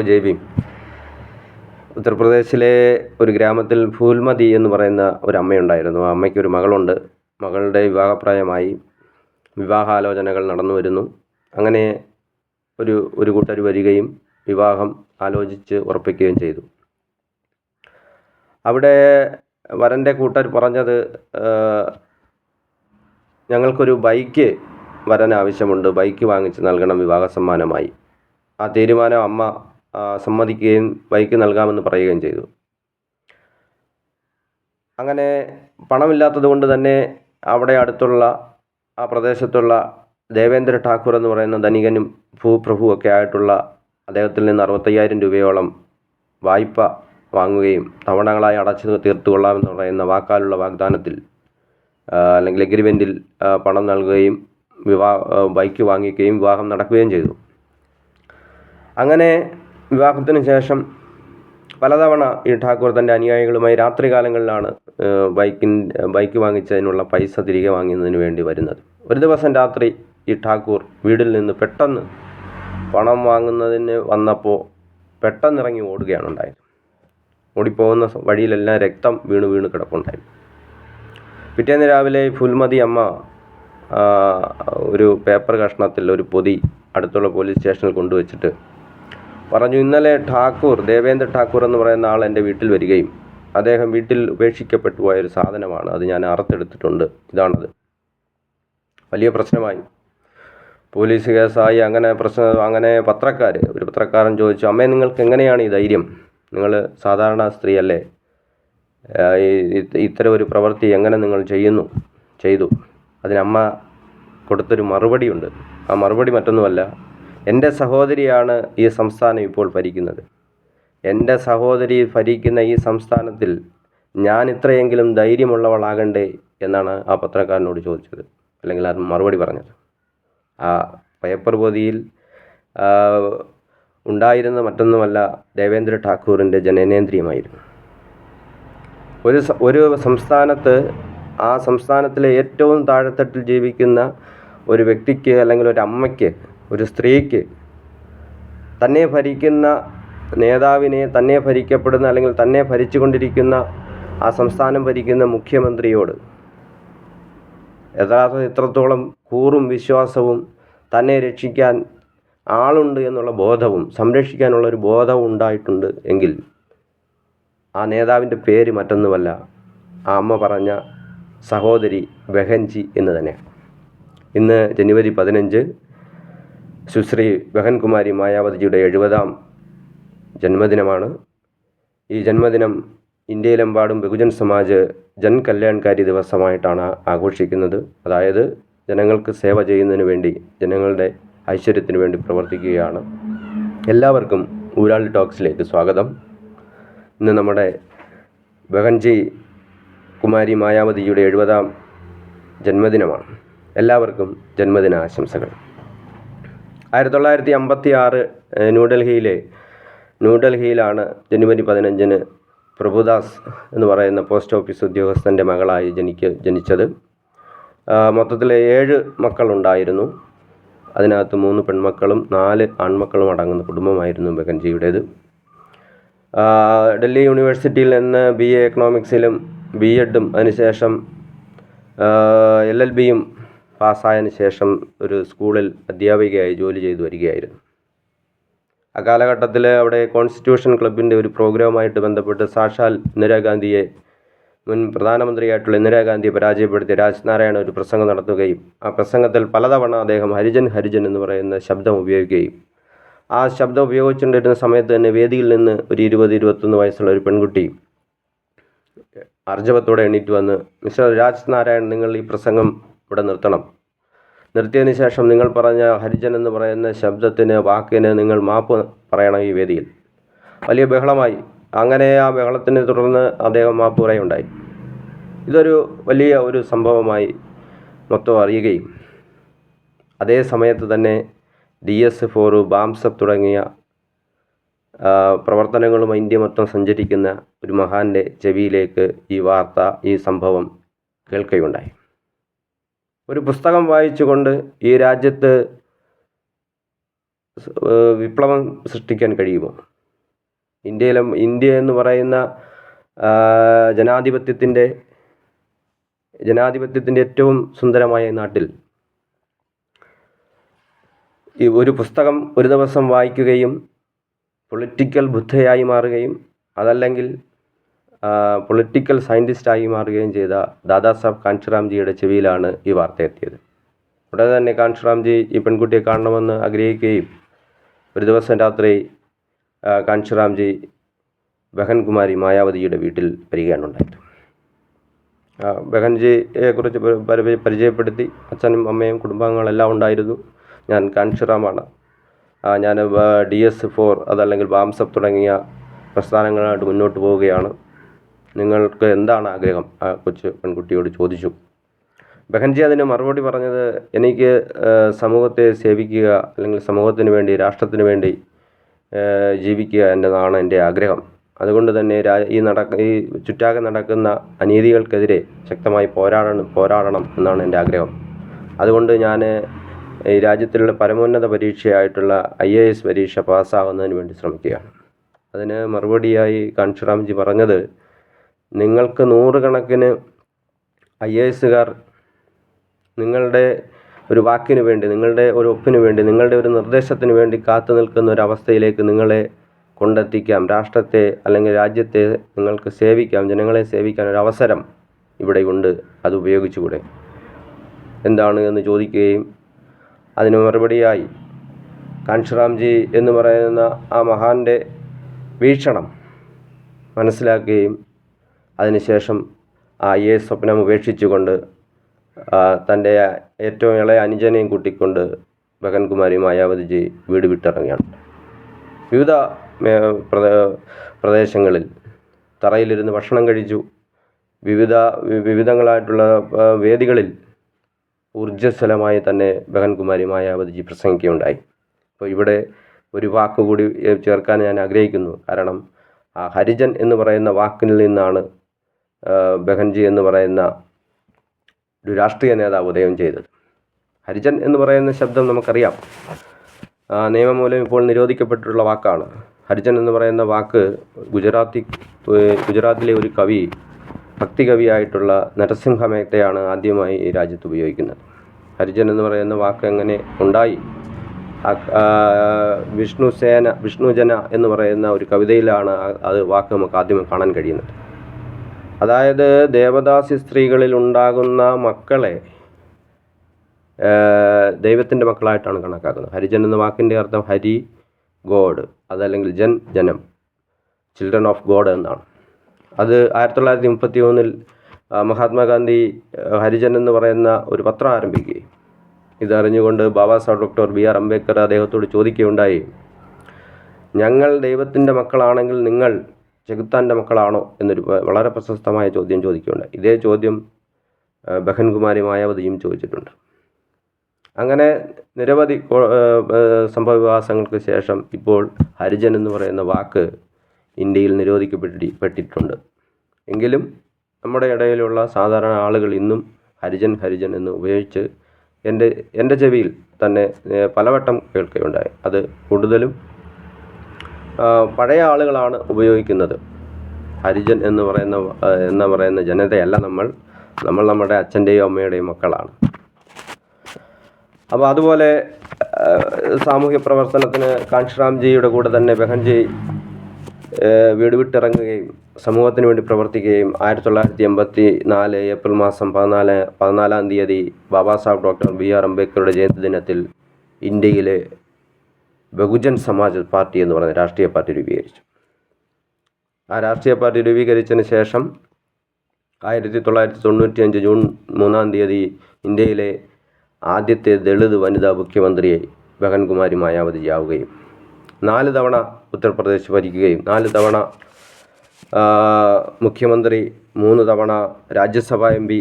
ജയ് ഭീം. ഉത്തർപ്രദേശിലെ ഒരു ഗ്രാമത്തിൽ ഫൂൽമതി എന്ന് പറയുന്ന ഒരു അമ്മയുണ്ടായിരുന്നു. ആ അമ്മയ്ക്കൊരു മകളുണ്ട്. മകളുടെ വിവാഹപ്രായമായി. വിവാഹാലോചനകൾ നടന്നു വരുന്നു. അങ്ങനെ ഒരു കൂട്ടർ വരികയും വിവാഹം ആലോചിച്ച് ഉറപ്പിക്കുകയും ചെയ്തു. അവിടെ വരൻ്റെ കൂട്ടർ പറഞ്ഞത്, ഞങ്ങൾക്കൊരു ബൈക്ക് വരൻ ആവശ്യമുണ്ട്, ബൈക്ക് വാങ്ങിച്ച് നൽകണം വിവാഹ സമ്മാനമായി. ആ തീരുമാനം അമ്മ സമ്മതിക്കുകയും ബൈക്ക് നൽകാമെന്ന് പറയുകയും ചെയ്തു. അങ്ങനെ പണമില്ലാത്തത് കൊണ്ട് തന്നെ അവിടെ അടുത്തുള്ള ആ പ്രദേശത്തുള്ള ദേവേന്ദ്ര ഠാക്കൂർ എന്ന് പറയുന്ന ധനികനും ഭൂപ്രഭുവൊക്കെ ആയിട്ടുള്ള അദ്ദേഹത്തിൽ നിന്ന് 65,000 രൂപയോളം വായ്പ വാങ്ങുകയും തവണകളായി അടച്ചു തീർത്തുകൊള്ളാമെന്ന് പറയുന്ന വാക്കാലുള്ള വാഗ്ദാനത്തിൽ അല്ലെങ്കിൽ എഗ്രിമെൻറ്റിൽ പണം നൽകുകയും ബൈക്ക് വാങ്ങിക്കുകയും വിവാഹം നടക്കുകയും ചെയ്തു. അങ്ങനെ വിവാഹത്തിന് ശേഷം പലതവണ ഈ ഠാക്കൂർ തൻ്റെ അനുയായികളുമായി രാത്രികാലങ്ങളിലാണ് ബൈക്ക് വാങ്ങിച്ചതിനുള്ള പൈസ തിരികെ വാങ്ങുന്നതിന് വേണ്ടി വരുന്നത്. ഒരു ദിവസം രാത്രി ഈ ഠാക്കൂർ വീട്ടിൽ നിന്ന് പെട്ടെന്ന് പണം വാങ്ങുന്നതിന് വന്നപ്പോൾ പെട്ടെന്നിറങ്ങി ഓടുകയാണ് ഉണ്ടായത്. ഓടിപ്പോകുന്ന വഴിയിലെല്ലാം രക്തം വീണ് കിടപ്പുണ്ടായിരുന്നു. പിറ്റേന്ന് രാവിലെ ഫുൽമതി അമ്മ ഒരു പേപ്പർ കഷ്ണത്തിൽ ഒരു പൊതി അടുത്തുള്ള പോലീസ് സ്റ്റേഷനിൽ കൊണ്ടുവച്ചിട്ട് പറഞ്ഞു, ഇന്നലെ ദേവേന്ദ്ര ഠാക്കൂർ എന്ന് പറയുന്ന ആൾ എൻ്റെ വീട്ടിൽ വരികയും അദ്ദേഹം വീട്ടിൽ ഉപേക്ഷിക്കപ്പെട്ടു പോയൊരു സാധനമാണ്, അത് ഞാൻ അറുത്തെടുത്തിട്ടുണ്ട്, ഇതാണത്. വലിയ പ്രശ്നമായി, പോലീസ് കേസായി. അങ്ങനെ ഒരു പത്രക്കാരൻ ചോദിച്ചു, അമ്മേ നിങ്ങൾക്ക് എങ്ങനെയാണ് ഈ ധൈര്യം? നിങ്ങൾ സാധാരണ സ്ത്രീയല്ലേ, ഇത്തരം ഒരു പ്രവൃത്തി എങ്ങനെ നിങ്ങൾ ചെയ്തു? അതിനമ്മ കൊടുത്തൊരു മറുപടിയുണ്ട്. ആ മറുപടി മറ്റൊന്നുമല്ല, എൻ്റെ സഹോദരിയാണ് ഈ സംസ്ഥാനം ഇപ്പോൾ ഭരിക്കുന്നത്. എൻ്റെ സഹോദരി ഭരിക്കുന്ന ഈ സംസ്ഥാനത്തിൽ ഞാൻ ഇത്രയെങ്കിലും ധൈര്യമുള്ളവളാകണ്ടേ എന്നാണ് ആ പത്രക്കാരനോട് ചോദിച്ചത്, അല്ലെങ്കിൽ ആ മറുപടി പറഞ്ഞത്. ആ പേപ്പർ പൊതിയിൽ ഉണ്ടായിരുന്ന മറ്റൊന്നുമല്ല, ദേവേന്ദ്ര ഠാക്കൂറിൻ്റെ ജനനേന്ദ്രിയമായിരുന്നു. ഒരു സംസ്ഥാനത്ത്, ആ സംസ്ഥാനത്തിലെ ഏറ്റവും താഴെത്തട്ടിൽ ജീവിക്കുന്ന ഒരു വ്യക്തിക്ക് അല്ലെങ്കിൽ ഒരു അമ്മയ്ക്ക്, ഒരു സ്ത്രീക്ക് തന്നെ ഭരിക്കുന്ന നേതാവിനെ, തന്നെ ഭരിക്കപ്പെടുന്ന അല്ലെങ്കിൽ തന്നെ ഭരിച്ചുകൊണ്ടിരിക്കുന്ന ആ സംസ്ഥാനം ഭരിക്കുന്ന മുഖ്യമന്ത്രിയോട് യഥാർത്ഥത്തിൽ എത്രത്തോളം കൂറും വിശ്വാസവും തന്നെ രക്ഷിക്കാൻ ആളുണ്ട് എന്നുള്ള ബോധവും സംരക്ഷിക്കാനുള്ളൊരു ബോധവും ഉണ്ടായിട്ടുണ്ട് എങ്കിൽ ആ നേതാവിൻ്റെ പേര് മറ്റൊന്നുമല്ല, ആ അമ്മ പറഞ്ഞ സഹോദരി ബഹൻജി എന്ന് തന്നെ. ഇന്ന് ജനുവരി 15 സുശ്രീ ബഹൻകുമാരി മായാവതിജിയുടെ 70ാം ജന്മദിനമാണ്. ഈ ജന്മദിനം ഇന്ത്യയിലെമ്പാടും ബഹുജൻ സമാജ് ജൻ കല്യാൺകാരി ദിവസമായിട്ടാണ് ആഘോഷിക്കുന്നത്. അതായത് ജനങ്ങൾക്ക് സേവ ചെയ്യുന്നതിന് വേണ്ടി, ജനങ്ങളുടെ ഐശ്വര്യത്തിന് വേണ്ടി പ്രവർത്തിക്കുകയാണ്. എല്ലാവർക്കും ഊരാളി ടോക്സിലേക്ക് സ്വാഗതം. ഇന്ന് നമ്മുടെ ബഹൻജി കുമാരി മായാവതിജിയുടെ 70ാം ജന്മദിനമാണ്. എല്ലാവർക്കും ജന്മദിന ആശംസകൾ. 1956 ന്യൂഡൽഹിയിലാണ് ജനുവരി 15 പ്രഭുദാസ് എന്ന് പറയുന്ന പോസ്റ്റ് ഓഫീസ് ഉദ്യോഗസ്ഥൻ്റെ മകളായി ജനിച്ചത്. മൊത്തത്തിൽ 7 മക്കളുണ്ടായിരുന്നു. അതിനകത്ത് 3 പെൺമക്കളും 4 ആൺമക്കളും അടങ്ങുന്ന കുടുംബമായിരുന്നു ബഹൻജിയുടേത്. ഡൽഹി യൂണിവേഴ്സിറ്റിയിൽ നിന്ന് BA എക്കണോമിക്സിലും B.Edഉം അതിനുശേഷം LLBയും പാസ്സായതിനു ശേഷം ഒരു സ്കൂളിൽ അധ്യാപികയായി ജോലി ചെയ്തു വരികയായിരുന്നു. ആ കാലഘട്ടത്തിൽ അവിടെ കോൺസ്റ്റിറ്റ്യൂഷൻ ക്ലബിൻ്റെ ഒരു പ്രോഗ്രാമുമായിട്ട് ബന്ധപ്പെട്ട് സാക്ഷാൽ മുൻ പ്രധാനമന്ത്രിയായിട്ടുള്ള ഇന്ദിരാഗാന്ധിയെ പരാജയപ്പെടുത്തി രാജ്നാരായണ ഒരു പ്രസംഗം നടത്തുകയും ആ പ്രസംഗത്തിൽ പലതവണ അദ്ദേഹം ഹരിജൻ എന്ന് പറയുന്ന ശബ്ദം ഉപയോഗിക്കുകയും ആ ശബ്ദം ഉപയോഗിച്ചുകൊണ്ടിരുന്ന സമയത്ത് തന്നെ വേദിയിൽ നിന്ന് ഒരു 20-21 വയസ്സുള്ള ഒരു പെൺകുട്ടി ആർജവത്തോടെ എണീറ്റ് വന്ന്, മിസ്റ്റർ രാജ്നാരായൺ, നിങ്ങൾ ഈ പ്രസംഗം ഇവിടെ നിർത്തണം. നിർത്തിയതിന് ശേഷം നിങ്ങൾ പറഞ്ഞ ഹരിജൻ എന്ന് പറയുന്ന വാക്കിന് നിങ്ങൾ മാപ്പ് പറയണം ഈ വേദിയിൽ. വലിയ ബഹളമായി. അങ്ങനെ ആ ബഹളത്തിനെ തുടർന്ന് അദ്ദേഹം മാപ്പ് പറയുകയുണ്ടായി. ഇതൊരു വലിയ ഒരു സംഭവമായി മൊത്തം അറിയുകയും അതേ സമയത്ത് തന്നെ DS4, ബാംസപ്പ് തുടങ്ങിയ പ്രവർത്തനങ്ങളുമായി ഇന്ത്യ മൊത്തം സഞ്ചരിക്കുന്ന ഒരു മഹാൻ്റെ ചെവിയിലേക്ക് ഈ സംഭവം കേൾക്കുകയുണ്ടായി. ഒരു പുസ്തകം വായിച്ചുകൊണ്ട് ഈ രാജ്യത്ത് വിപ്ലവം സൃഷ്ടിക്കാൻ കഴിയുമോ? ഇന്ത്യ എന്ന് പറയുന്ന ജനാധിപത്യത്തിൻ്റെ ഏറ്റവും സുന്ദരമായ നാട്ടിൽ ഈ ഒരു പുസ്തകം ഒരു ദിവസം വായിക്കുകയും പൊളിറ്റിക്കൽ ബുദ്ധയായി മാറുകയും അതല്ലെങ്കിൽ പൊളിറ്റിക്കൽ സയൻറ്റിസ്റ്റായി മാറുകയും ചെയ്ത ദാദാസാഹബ് കാൻഷിറാംജിയുടെ ചെവിയിലാണ് ഈ വാർത്ത എത്തിയത്. ഉടനെ തന്നെ കാൻഷിറാംജി ഈ പെൺകുട്ടിയെ കാണണമെന്ന് ആഗ്രഹിക്കുകയും ഒരു ദിവസം രാത്രി കാൻഷിറാംജി ബഹൻകുമാരി മായാവതിയുടെ വീട്ടിൽ വരികയാണ് ഉണ്ടായത്. ബഹൻജിയെക്കുറിച്ച് പരിചയപ്പെടുത്തി. അച്ഛനും അമ്മയും കുടുംബാംഗങ്ങളെല്ലാം ഉണ്ടായിരുന്നു. ഞാൻ കാൻഷിറാമാണ്. ഞാൻ DS4 അതല്ലെങ്കിൽ വാംസപ്പ് തുടങ്ങിയ പ്രസ്ഥാനങ്ങളായിട്ട് മുന്നോട്ട് പോവുകയാണ്. നിങ്ങൾക്ക് എന്താണ് ആഗ്രഹം? ആ കൊച്ചു പെൺകുട്ടിയോട് ചോദിച്ചു. ബഹൻജി അതിന് മറുപടി പറഞ്ഞത്, എനിക്ക് സമൂഹത്തെ സേവിക്കുക അല്ലെങ്കിൽ സമൂഹത്തിന് വേണ്ടി, രാഷ്ട്രത്തിന് വേണ്ടി ജീവിക്കുക എന്നതാണ് എൻ്റെ ആഗ്രഹം. അതുകൊണ്ട് തന്നെ ഈ ചുറ്റാകെ നടക്കുന്ന അനീതികൾക്കെതിരെ ശക്തമായി പോരാടണം എന്നാണ് എൻ്റെ ആഗ്രഹം. അതുകൊണ്ട് ഞാൻ ഈ രാജ്യത്തിലുള്ള പരമോന്നത പരീക്ഷയായിട്ടുള്ള IAS പരീക്ഷ പാസ്സാകുന്നതിന് വേണ്ടി ശ്രമിക്കുകയാണ്. അതിന് മറുപടിയായി കാൻഷിറാംജി പറഞ്ഞത്, നിങ്ങൾക്ക് നൂറുകണക്കിന് IASകാർ നിങ്ങളുടെ ഒരു വാക്കിന് വേണ്ടി, നിങ്ങളുടെ ഒരു ഒപ്പിന് വേണ്ടി, നിങ്ങളുടെ ഒരു നിർദ്ദേശത്തിന് വേണ്ടി കാത്തു നിൽക്കുന്ന ഒരവസ്ഥയിലേക്ക് നിങ്ങളെ കൊണ്ടെത്തിക്കാം. രാഷ്ട്രത്തെ അല്ലെങ്കിൽ രാജ്യത്തെ നിങ്ങൾക്ക് സേവിക്കാം, ജനങ്ങളെ സേവിക്കാൻ ഒരു അവസരം ഇവിടെയുണ്ട്, അത് ഉപയോഗിച്ചുകൂടെ എന്താണ് എന്ന് ചോദിക്കുകയും അതിന് മറുപടിയായി കാൻഷിറാംജി എന്ന് പറയുന്ന ആ മഹാൻ്റെ വീക്ഷണം മനസ്സിലാക്കുകയും അതിനുശേഷം ആ IAS സ്വപ്നം ഉപേക്ഷിച്ചുകൊണ്ട് തൻ്റെ ഏറ്റവും ഇളയ അനുജനെയും കൂട്ടിക്കൊണ്ട് ബഹൻകുമാരി മായാവതിജി വീട് വിട്ടിറങ്ങുകയാണ്. വിവിധ പ്രദേശങ്ങളിൽ തറയിലിരുന്ന് ഭക്ഷണം കഴിച്ചു. വിവിധങ്ങളായിട്ടുള്ള വേദികളിൽ ഊർജ്ജസ്വലമായി തന്നെ ബഹൻകുമാരി മായാവതിജി പ്രസംഗിക്കുകയുണ്ടായി. അപ്പോൾ ഇവിടെ ഒരു വാക്കുകൂടി ചേർക്കാൻ ഞാൻ ആഗ്രഹിക്കുന്നു. കാരണം ആ ഹരിജൻ എന്ന് പറയുന്ന വാക്കിൽ നിന്നാണ് ബഹൻജി എന്ന് പറയുന്ന ഒരു രാഷ്ട്രീയ നേതാവ് ഉദയം ചെയ്തത്. ഹരിജൻ എന്ന് പറയുന്ന ശബ്ദം നമുക്കറിയാം, നിയമം മൂലം ഇപ്പോൾ നിരോധിക്കപ്പെട്ടിട്ടുള്ള വാക്കാണ്. ഹരിജൻ എന്ന് പറയുന്ന വാക്ക് ഗുജറാത്തിലെ ഒരു കവി, ഭക്തി കവിയായിട്ടുള്ള നരസിംഹ മേത്തയാണ് ആദ്യമായി ഈ രാജ്യത്ത് ഉപയോഗിക്കുന്നത്. ഹരിജൻ എന്ന് പറയുന്ന വാക്ക് എങ്ങനെ ഉണ്ടായി? വിഷ്ണുജന എന്ന് പറയുന്ന ഒരു കവിതയിലാണ് അത് വാക്ക് നമുക്ക് ആദ്യം കാണാൻ കഴിയുന്നത്. അതായത് ദേവദാസി സ്ത്രീകളിൽ ഉണ്ടാകുന്ന മക്കളെ ദൈവത്തിൻ്റെ മക്കളായിട്ടാണ് കണക്കാക്കുന്നത്. ഹരിജൻ എന്ന വാക്കിൻ്റെ അർത്ഥം ഹരി, ഗോഡ്, അതല്ലെങ്കിൽ ജനം, ചിൽഡ്രൻ ഓഫ് ഗോഡ് എന്നാണ്. അത് 1931 മഹാത്മാഗാന്ധി ഹരിജൻ എന്ന് പറയുന്ന ഒരു പത്രം ആരംഭിക്കുകയും ഇതറിഞ്ഞുകൊണ്ട് ബാബാ സാഹേബ് ഡോക്ടർ BR അംബേദ്കർ അദ്ദേഹത്തോട് ചോദിക്കുകയുണ്ടായി, ഞങ്ങൾ ദൈവത്തിൻ്റെ മക്കളാണെങ്കിൽ നിങ്ങൾ ചെകുത്താൻ്റെ മക്കളാണോ എന്നൊരു വളരെ പ്രശസ്തമായ ചോദ്യം ചോദിക്കുകയുണ്ടായി. ഇതേ ചോദ്യം ബഹൻകുമാരി മായാവതിയും ചോദിച്ചിട്ടുണ്ട്. അങ്ങനെ നിരവധി സംഭവവികാസങ്ങൾക്ക് ശേഷം ഇപ്പോൾ ഹരിജൻ എന്ന് പറയുന്ന വാക്ക് ഇന്ത്യയിൽ നിരോധിക്കപ്പെട്ടിട്ടുണ്ട്. എങ്കിലും നമ്മുടെ ഇടയിലുള്ള സാധാരണ ആളുകൾ ഇന്നും ഹരിജൻ എന്ന് ഉപയോഗിച്ച് എൻ്റെ ചെവിയിൽ തന്നെ പലവട്ടം കേൾക്കുകയുണ്ടായി. അത് കൂടുതലും പഴയ ആളുകളാണ് ഉപയോഗിക്കുന്നത്. ഹരിജൻ എന്ന് പറയുന്ന ജനതയല്ല നമ്മൾ നമ്മുടെ അച്ഛൻ്റെയും അമ്മയുടെയും മക്കളാണ്. അപ്പോൾ അതുപോലെ സാമൂഹ്യ പ്രവർത്തനത്തിന് കാൻഷിറാംജിയുടെ കൂടെ തന്നെ ബഹൻജി വീട് വിട്ടിറങ്ങുകയും സമൂഹത്തിന് വേണ്ടി പ്രവർത്തിക്കുകയും 1984 ഏപ്രിൽ മാസം 14-ാം തീയതി ബാബാ സാഹേബ് ഡോക്ടർ BR അംബേദ്കറുടെ ജയന്തി ദിനത്തിൽ ഇന്ത്യയിലെ ബഹുജൻ സമാജ് പാർട്ടി എന്ന് പറയുന്ന രാഷ്ട്രീയ പാർട്ടി രൂപീകരിച്ചു. ആ രാഷ്ട്രീയ പാർട്ടി രൂപീകരിച്ചതിന് ശേഷം 1995 ജൂൺ 3-ാം തീയതി ഇന്ത്യയിലെ ആദ്യത്തെ ദളിത് വനിതാ മുഖ്യമന്ത്രിയായി ബഹൻകുമാരി മായാവതിജി ആവുകയും 4 തവണ ഉത്തർപ്രദേശ് ഭരിക്കുകയും 4 തവണ മുഖ്യമന്ത്രി, 3 തവണ രാജ്യസഭാ MP,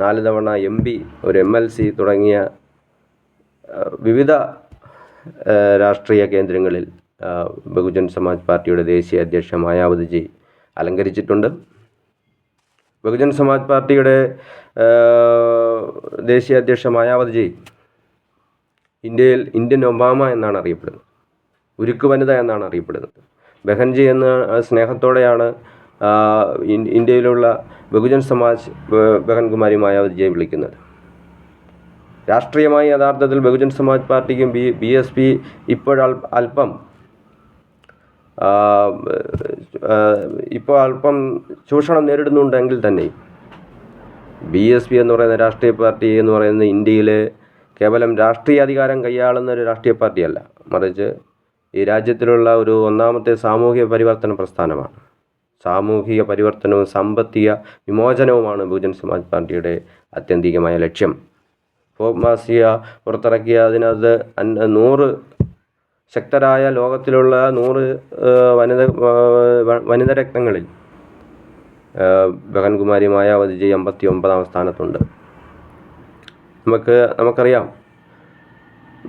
4 തവണ MP, ഒരു MLC തുടങ്ങിയ വിവിധ രാഷ്ട്രീയ കേന്ദ്രങ്ങളിൽ ബഹുജൻ സമാജ് പാർട്ടിയുടെ ദേശീയ അധ്യക്ഷ മായാവതിജി അലങ്കരിച്ചിട്ടുണ്ട്. ബഹുജൻ സമാജ് പാർട്ടിയുടെ ദേശീയ അധ്യക്ഷ മായാവതിജി ഇന്ത്യയിൽ ഇന്ത്യൻ ഒബാമ എന്നാണ് അറിയപ്പെടുന്നത്, ഉരുക്ക് വനിത എന്നാണ് അറിയപ്പെടുന്നത്. ബഹൻജി എന്ന സ്നേഹത്തോടെയാണ് ഇന്ത്യയിലുള്ള ബഹുജൻ സമാജ് ബഹൻകുമാരി മായാവതിജിയെ വിളിക്കുന്നത്. രാഷ്ട്രീയമായി യഥാർത്ഥത്തിൽ ബഹുജൻ സമാജ് പാർട്ടിക്കും BSP അല്പം ചൂഷണം നേരിടുന്നുണ്ടെങ്കിൽ തന്നെ BSP എന്ന് പറയുന്ന രാഷ്ട്രീയ പാർട്ടി എന്ന് പറയുന്നത് ഇന്ത്യയിൽ കേവലം രാഷ്ട്രീയ അധികാരം കൈയാളുന്ന ഒരു രാഷ്ട്രീയ പാർട്ടിയല്ല, മറിച്ച് ഈ രാജ്യത്തിലുള്ള ഒരു ഒന്നാമത്തെ സാമൂഹിക പരിവർത്തന പ്രസ്ഥാനമാണ്. സാമൂഹിക പരിവർത്തനവും സാമ്പത്തിക വിമോചനവുമാണ് ബഹുജൻ സമാജ് പാർട്ടിയുടെ ആത്യന്തികമായ ലക്ഷ്യം. ഫോബ് മാസിക പുറത്തിറക്കിയ അതിനകത്ത് 100 ശക്തരായ ലോകത്തിലുള്ള 100 വനിതരത്നങ്ങളിൽ ബഹൻകുമാരി മായാവതിജി 59ാം സ്ഥാനത്തുണ്ട്. നമുക്കറിയാം,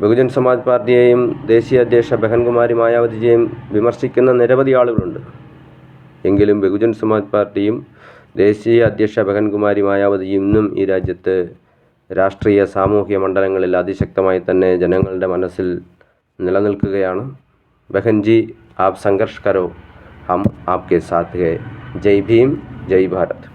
ബഹുജൻ സമാജ് പാർട്ടിയെയും ദേശീയ അധ്യക്ഷ ബഹൻകുമാരി മായാവതിജിയെയും വിമർശിക്കുന്ന നിരവധി ആളുകളുണ്ട്. എങ്കിലും ബഹുജൻ സമാജ് പാർട്ടിയും ദേശീയ അധ്യക്ഷ ബഹൻകുമാരി മായാവതിജിയും ഇന്നും ഈ രാജ്യത്ത് രാഷ്ട്രീയ സാമൂഹിക മണ്ഡലങ്ങളിൽ അതിശക്തമായി തന്നെ ജനങ്ങളുടെ മനസ്സിൽ നിലനിൽക്കുകയാണ്. ബഹൻജി ആപ് സംഘർഷ് കരോ, ഹം ആപ്കെ സാത്ത് ഹൈ. ജയ് ഭീം, ജയ് ഭാരത്.